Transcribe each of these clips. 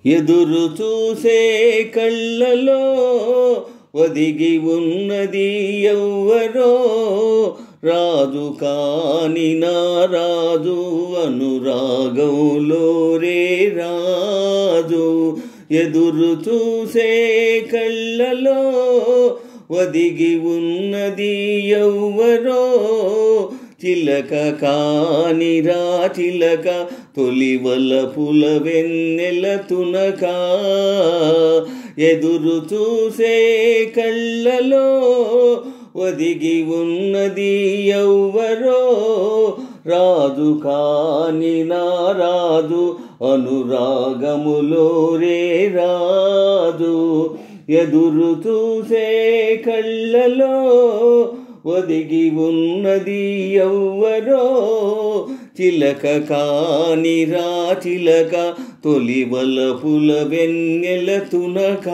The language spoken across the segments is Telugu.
ఎదురు చూసే కళ్ళలో ఒదిగి ఉన్నది ఎవ్వరో రాజు కాని నా రాజు అనురాగంలో రే రాజు. ఎదురు చూసే కళ్ళలో ఒదిగి ఉన్నది ఎవ్వరో చిలక కానిరా చిలక తొలి వలపుల వెన్నెల తునక. ఎదురు చూసే కళ్ళలో ఒదిగి ఉన్నది ఎవ్వరో రాజు కాని నా రాజు అనురాగములో రే రాజు. ఎదురు చూసే కళ్ళలో ఒదిగి ఉన్నది ఎవ్వరో చిలక కానిరా చిలక తొలి వలపుల వెన్నెల తునక.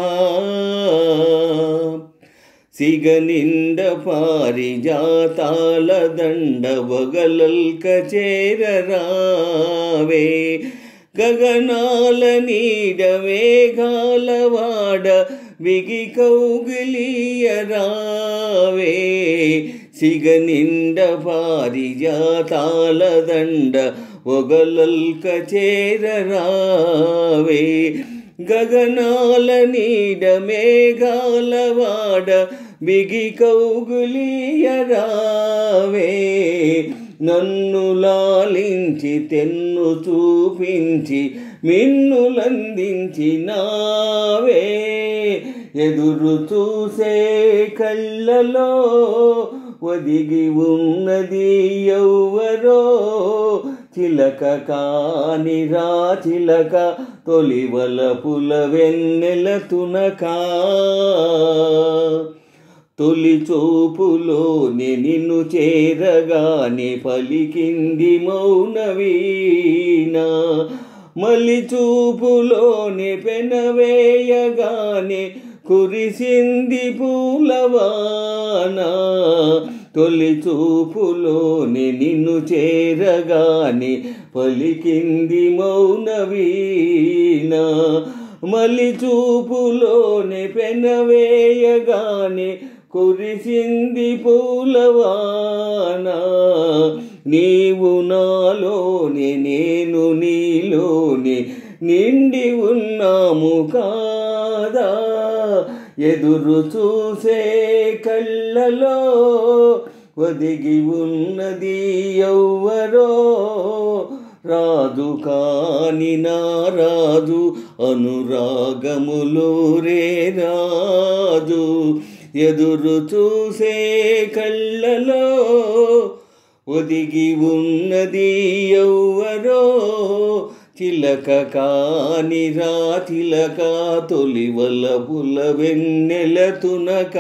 సిగనిండ పారిజాతాల దండ వగలల్క చేరరావే గగనాల నీడ మేఘాలవాడ బిగి కౌగిలియరావే. సిగనిండ పారిజాతాల దండ ఒగలల్క చేరరావే గగనాల నీడ మేఘాలవాడ బిగి కౌగిలియరావే. నన్ను లాలించి తెన్ను చూపించి మిన్నులందించినావే. ఎదురు చూసే కళ్ళలో ఒదిగి ఉన్నది ఎవ్వరో చిలక కానిరా చిలక తొలి వలపుల వెన్నెల తునక. తొలి చూపులోనే నిన్ను చేరగానే పలికింది మౌనవీణ మలి చూపులోనే పెనవేయగానే కురిసింది పూలవాన. తొలి చూపులోనే నిన్ను చేరగానే పలికింది మౌనవీణ మలి చూపులోనే పెనవేయగానే కురిసింది పూలవాన. నీవు నాలోనే నేను నీలోనే నిండి ఉన్నాము కాదా. ఎదురు చూసే కళ్ళలో ఒదిగి ఉన్నది ఎవ్వరో రాజు కాని నా రాజు అనురాగములో రే రాజు. ఎదురు చూసే కళ్ళలో ఒదిగి ఉన్నది ఎవ్వరో చిలక కానిరా చిలక తొలి వలపుల వెన్నెల తునక.